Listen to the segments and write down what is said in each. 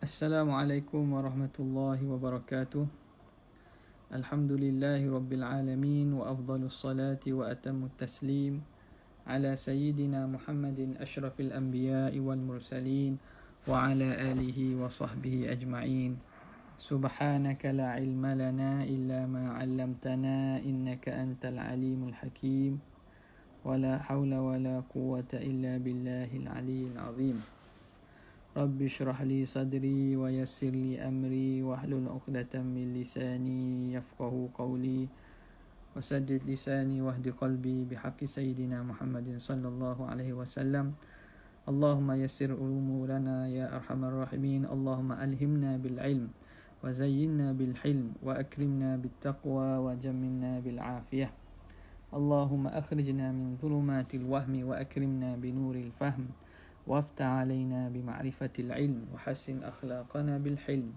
Assalamualaikum warahmatullahi wabarakatuh. Alhamdulillahi rabbil alamin wa afdalus salati wa atammut taslim ala sayyidina Muhammadin asyrafil anbiya'i wal mursalin wa ala alihi wa sahbihi ajma'in. Subhanaka la ilma lana illa ma 'allamtana innaka antal alimul hakim. Wa la hawla wa la quwwata illa billahil aliyyil azim. Rabbi syrah li sadri wa yassir li amri wahlul 'uqdatam min lisani yafqahu qawli wa saddid lisani wahdi qalbi bihaqqi sayyidina Muhammadin sallallahu alaihi wasallam. Allahumma yassir umurana ya arhamar rahimin. Allahumma alhimna bil ilm wa zayyinna bil hilm wa akrimna bit taqwa wa jammilna bil afiyah. Allahumma akhrijna min dhulumatil wahmi wa akrimna bi nuril fahm. وافتح علينا بمعرفة العلم وحسن أخلاقنا بالحلم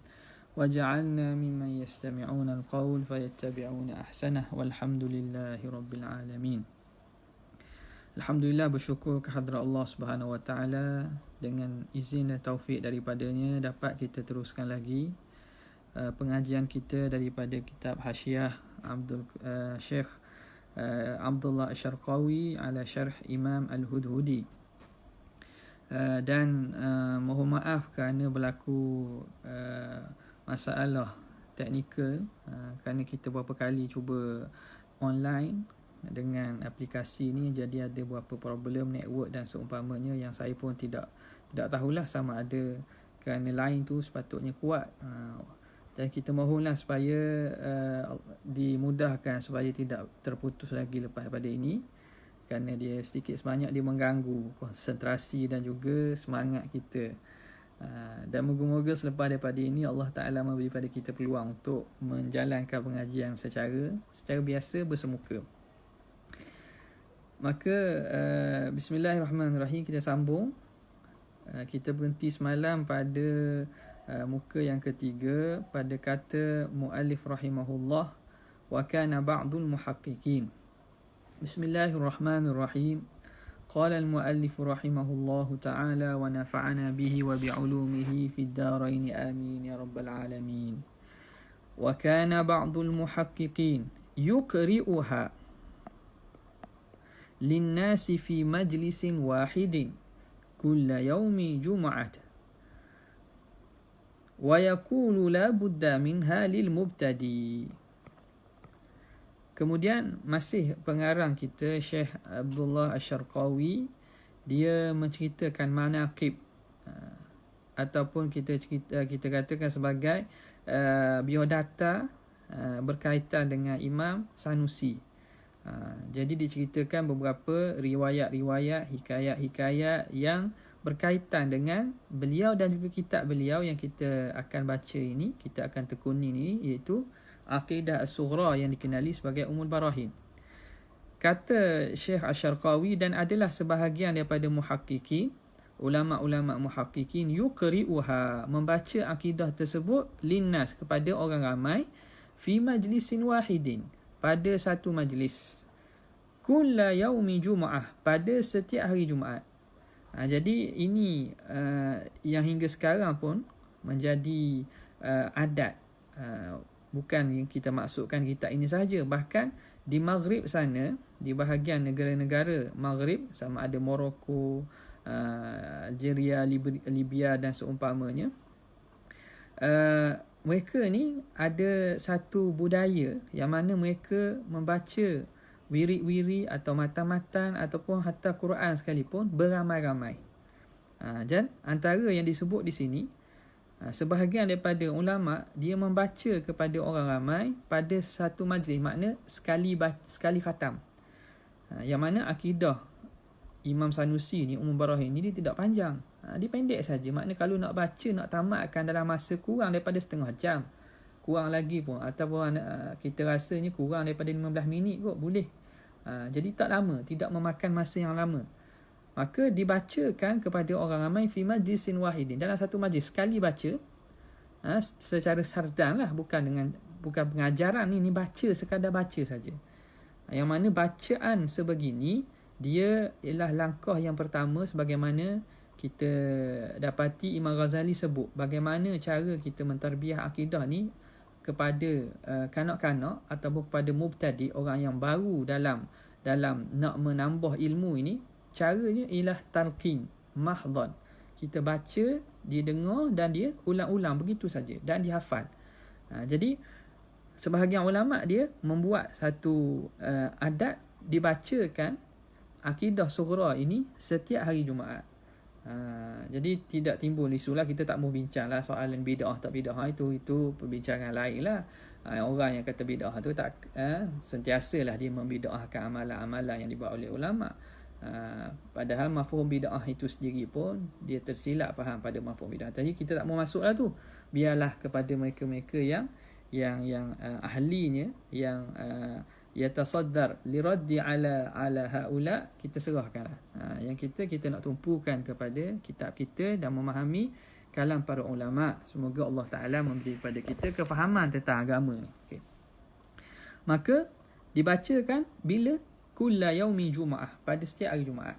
وجعلنا ممن يستمعون القول فيتبعون أحسنه والحمد لله رب العالمين. Alhamdulillah, bersyukur kehadrat Allah Subhanahu Wa Taala, dengan izin dan taufik daripadanya dapat kita teruskan lagi pengajian kita daripada kitab Hasyiah Syekh Abdullah Asyarqawi ala syarh Imam Al-Hudhudi. Dan mohon maaf kerana berlaku masalah teknikal, kerana kita beberapa kali cuba online dengan aplikasi ni, jadi ada beberapa problem network dan seumpamanya yang saya pun tidak tahulah sama ada kerana line tu sepatutnya kuat, dan kita mohonlah supaya dimudahkan supaya tidak terputus lagi lepas pada ini, kerana dia sedikit sebanyak dia mengganggu konsentrasi dan juga semangat kita. Dan moga-moga selepas daripada ini Allah Ta'ala memberi pada kita peluang untuk menjalankan pengajian secara biasa bersemuka. Maka bismillahirrahmanirrahim, kita sambung. Kita berhenti semalam pada muka yang ketiga pada kata muallif rahimahullah wa kana ba'dul muhaqqiqin. Bismillahirrahmanirrahim. Qala al-muallif rahimahullahu ta'ala wa nafa'ana bihi wa bi'ulumihi fid darain amin ya rabbal alamin. Wa kana ba'dul muhaqqiqin yuqri'uha lin-nasi fi majlisin wahidin kulla yawmi jum'ah wa yaqulu la budda minha lil mubtadi. Kemudian masih pengarang kita Syekh Abdullah Asyarqawi, dia menceritakan manaqib ataupun kita katakan sebagai biodata berkaitan dengan Imam Sanusi. Jadi diceritakan beberapa riwayat-riwayat, hikayat-hikayat yang berkaitan dengan beliau dan juga kitab beliau yang kita akan baca ini, kita akan tekuni ini, iaitu Aqidah As-Sughra yang dikenali sebagai Ummul Barahin. Kata Syekh Asyarqawi, dan adalah sebahagian daripada muhaqqiqin, ulama-ulama muhaqqiqin, yuqri'uha, membaca akidah tersebut, linnas, kepada orang ramai, fi majlisin wahidin, pada satu majlis, kulla yaumi jum'ah, pada setiap hari Jumaat. Jadi ini yang hingga sekarang pun menjadi adat. Bukan yang kita maksudkan kita ini sahaja, bahkan di Maghrib sana, di bahagian negara-negara Maghrib, sama ada Morocco, Algeria, Libya dan seumpamanya, mereka ni ada satu budaya yang mana mereka membaca wirid-wirid atau matan-matan ataupun hatta Quran sekalipun beramai-ramai. Dan antara yang disebut di sini, sebahagian daripada ulama dia membaca kepada orang ramai pada satu majlis, makna sekali khatam. Yang mana akidah Imam Sanusi ni, Ummul Barahin ni, dia tidak panjang, dia pendek saja. Makna kalau nak baca, nak tamatkan dalam masa kurang daripada setengah jam, kurang lagi pun, ataupun kita rasanya kurang daripada 15 minit kot boleh. Jadi tak lama, tidak memakan masa yang lama. Maka dibacakan kepada orang ramai fi majlisin wahidin, dalam satu majlis, sekali baca, secara sardan lah, bukan pengajaran ni baca, sekadar baca saja. Yang mana bacaan sebegini, dia ialah langkah yang pertama sebagaimana kita dapati Imam Ghazali sebut bagaimana cara kita mentarbiah akidah ni kepada kanak-kanak ataupun kepada mubtadi, orang yang baru dalam nak menambah ilmu ini. Caranya ialah talqin mahdhan. Kita baca, dia dengar dan dia ulang-ulang begitu saja dan dihafal. Jadi sebahagian ulama dia membuat satu adat dibacakan akidah sughra ini setiap hari Jumaat. Jadi tidak timbul isulah, kita tak mau bincanglah soalan bid'ah tak bid'ah, itu perbincangan lain lah. Orang yang kata bid'ah tu tak sentiasalah dia membid'ahkan amalan-amalan yang dibuat oleh ulama. Padahal mafhum bid'ah itu sendiri pun dia tersilap faham pada mafhum bid'ah. Jadi kita tak mau masuklah tu. Biarlah kepada mereka-mereka yang ahlinya, yang yatasaddar liraddi ala haula, kita serahkanlah. Yang kita nak tumpukan kepada kitab kita dan memahami kalam para ulama. Semoga Allah Taala memberi kepada kita kefahaman tentang agama ni. Okay. Maka dibacakan bila kulla yaumi jumaah, pada setiap hari Jumaat.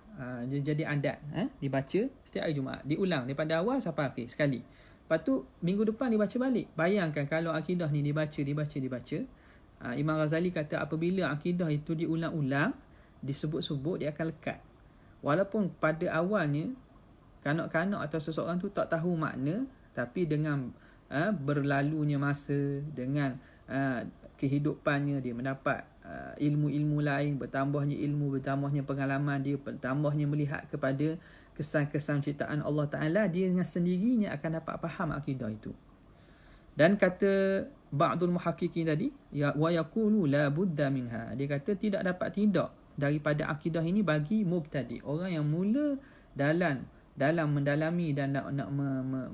Jadi adat, dibaca setiap hari Jumaat, diulang daripada awal sampai akhir sekali. Lepas tu minggu depan dibaca balik. Bayangkan kalau akidah ni dibaca. Imam Ghazali kata apabila akidah itu diulang-ulang, disebut-sebut, dia akan lekat. Walaupun pada awalnya kanak-kanak atau seseorang tu tak tahu makna, tapi dengan berlalunya masa, dengan kehidupannya, dia mendapat ilmu-ilmu lain, bertambahnya ilmu, bertambahnya pengalaman dia, bertambahnya melihat kepada kesan-kesan ciptaan Allah Ta'ala, dia dengan sendirinya akan dapat faham akidah itu. Dan kata ba'dul muhaqqiqin tadi, wa yaqulu la budda minha, dia kata tidak daripada akidah ini bagi mubtadi, orang yang mula dalam mendalami dan nak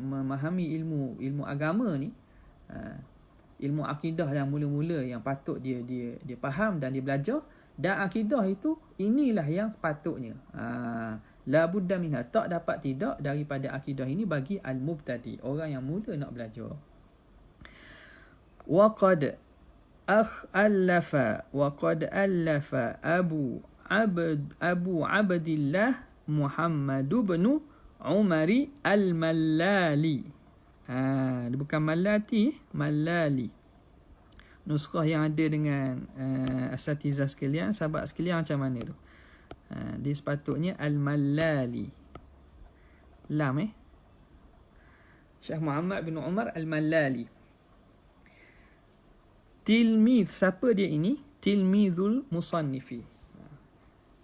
memahami ilmu agama ni, ilmu akidah yang mula-mula yang patut dia faham dan dia belajar. Dan akidah itu inilah yang patutnya, la budda minha, tak dapat tidak daripada akidah ini bagi al-mubtadi, orang yang mula nak belajar. وقد ألف أبو عبد الله محمد بن عمر الملالي. Dia bukan Malati, Malali. Nuskhah yang ada dengan asatizah sekalian, sahabat sekalian, macam mana tu? Dia sepatutnya Al-Malali. Lam Syekh Muhammad bin Umar Al-Malali. Tilmidh, siapa dia ini? Tilmidhul musannifi.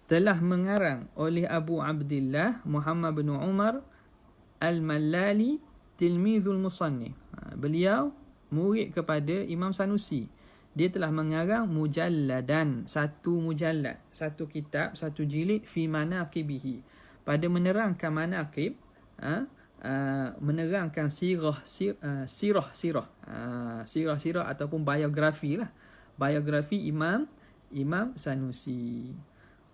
Telah mengarang oleh Abu Abdillah Muhammad bin Umar Al-Malali, Tilmidhul musannif. Beliau murid kepada Imam Sanusi. Dia telah mengarang mujalladan, satu mujallad, satu kitab, satu jilid, fi manaqibihi, pada menerangkan manaqib, menerangkan sirah ataupun biografi lah, biografi Imam Sanusi.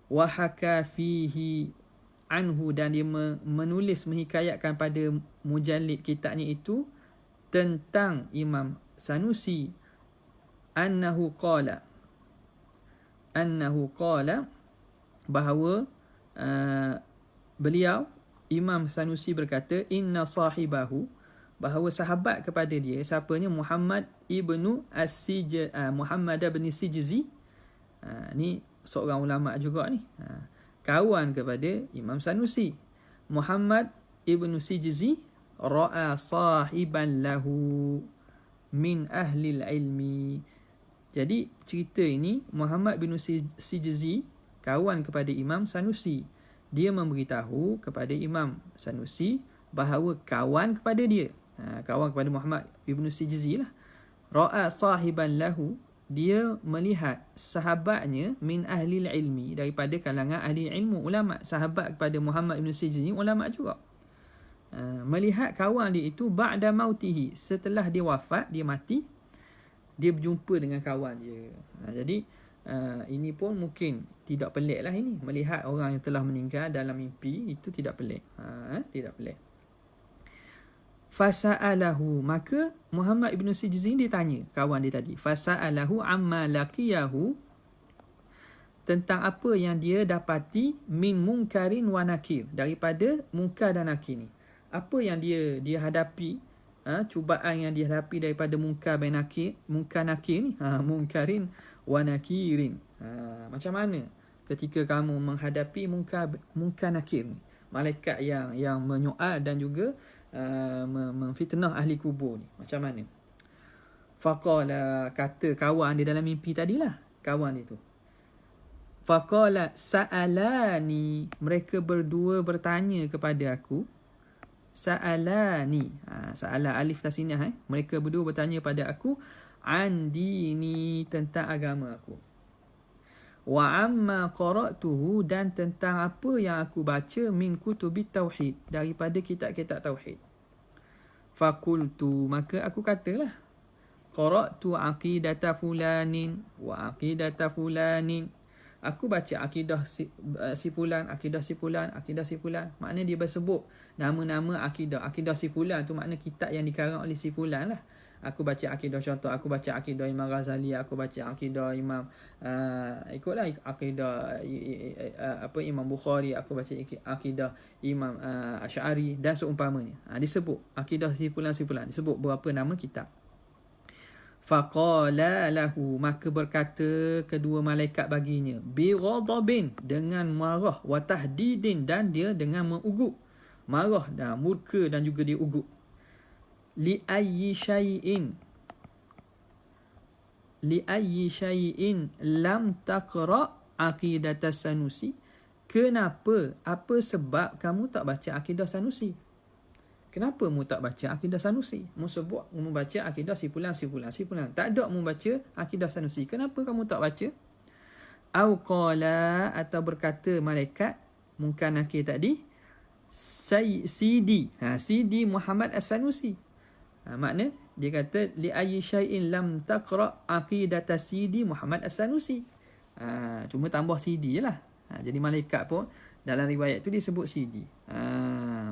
Wa haka fihi anhu, dan dia menulis, menghikayatkan pada mujallid kitabnya itu tentang Imam Sanusi, annahu qala, bahawa beliau Imam Sanusi berkata, inna sahibahu, bahawa sahabat kepada dia, siapanya? Muhammad bin Sijzi. Ni seorang ulama juga ni. Kawan kepada Imam Sanusi. Muhammad ibn Sijzi ra'a sahiban lahu min ahli ilmi. Jadi cerita ini, Muhammad bin Sijzi kawan kepada Imam Sanusi. Dia memberitahu kepada Imam Sanusi bahawa kawan kepada dia, kawan kepada Muhammad ibn Sijzi lah, ra'a sahiban lahu, dia melihat sahabatnya, min ahli ilmi, daripada kalangan ahli ilmu, ulama. Sahabat kepada Muhammad ibn Sijzi ulama juga. Melihat kawan dia itu ba'da mautihi, setelah dia wafat, dia mati, dia berjumpa dengan kawan dia. Jadi ini pun mungkin tidak pelik lah ini. Melihat orang yang telah meninggal dalam mimpi, itu tidak pelik. Tidak pelik. Fasa'alahu, maka Muhammad ibn Sijzi dia tanya kawan dia tadi. Fasa'alahu amma laqiyahu, tentang apa yang dia dapati min munkarin wa nakir, daripada munkar dan nakir ni. Apa yang dia hadapi, cubaan yang dia hadapi daripada munkar dan nakir, munkar nakir ni, munkarin wa nakirin. Macam mana ketika kamu menghadapi munkar nakir ni, malaikat yang menyoal dan juga memfitnah ahli kubur ni, macam mana? Faqala, kata kawan dia dalam mimpi tadilah, kawan dia tu. Faqala sa'alani, mereka berdua bertanya kepada aku. Sa'alani, sa'ala alif tasniah, mereka berdua bertanya pada aku, an dini, tentang agama aku. Wa amma qara'tuhu, dan tentang apa yang aku baca, min kutubit tauhid, daripada kitab-kitab tauhid. Fakultu, maka aku katalah, qara'tu aqidata fulanin wa aqidata fulanin, aku baca akidah si fulan, akidah si fulan, akidah si fulan. Maknanya dia bersebut nama-nama akidah. Akidah si fulan tu makna kitab yang dikarang oleh si fulan lah. Aku baca akidah, contoh aku baca akidah Imam Ghazali, aku baca akidah Imam ikutlah akidah Imam Bukhari, aku baca akidah Imam Asy'ari dan seumpamanya. Disebut akidah si fulan, disebut beberapa nama kitab. Faqala lahu, maka berkata kedua malaikat baginya, bi ghadabin, dengan marah, wa tahdidin, dan dia dengan mengugut, marah dan murka dan juga dia ugut. Li ayyi syai'in lam taqra aqidat Sanusi, kenapa, apa sebab kamu tak baca akidah Sanusi? Kenapa mu tak baca akidah Sanusi? Mu sebut mu baca akidah si fulan. Tak ada mu baca akidah Sanusi. Kenapa kamu tak baca? Au qala, atau berkata malaikat munkar nakir tadi, Sidi Muhammad As-Sanusi. Makna dia kata li ayyi syai'in lam taqra aqidat Sidi Muhammad As-Sanusi. Cuma tambah Sidi je lah. Jadi malaikat pun dalam riwayat tu disebut Sidi.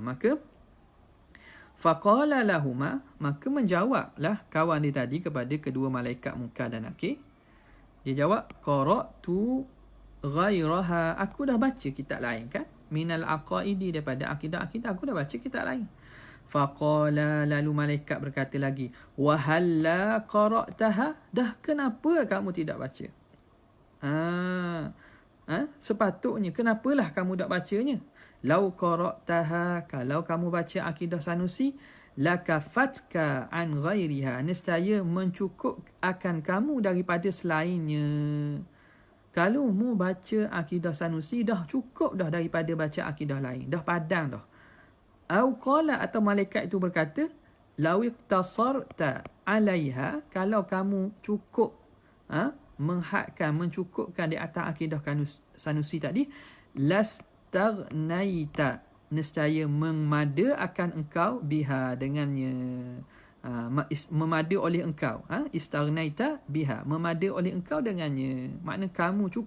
Maka faqala lahuma, maka menjawablah kawan dia tadi kepada kedua malaikat munkar dan nakir. Dia jawab, qara'tu ghairaha, aku dah baca kitab lain kan, minal aqaidi, daripada akidah-akidah aku dah baca kitab lain. Faqala, lalu malaikat berkata lagi, wa halla qara'taha, dah kenapa kamu tidak baca? Sepatutnya kenapalah kamu tak bacanya? Lau qara'taha, kalau kamu baca akidah Sanusi, lakafatka an ghairiha, nescaya mencukup akan kamu daripada selainnya. Kalau mu baca akidah Sanusi, dah cukup dah daripada baca akidah lain, dah padang dah. Au qala, atau malaikat itu berkata, lau iqtasarta alaiha, kalau kamu cukup menghadkan, mencukupkan di atas akidah Sanusi tadi, lastaghnaita, nescaya memada akan engkau biha, dengannya, memada oleh engkau, istaghnaita biha, memada oleh engkau dengannya. Makna kamu cukup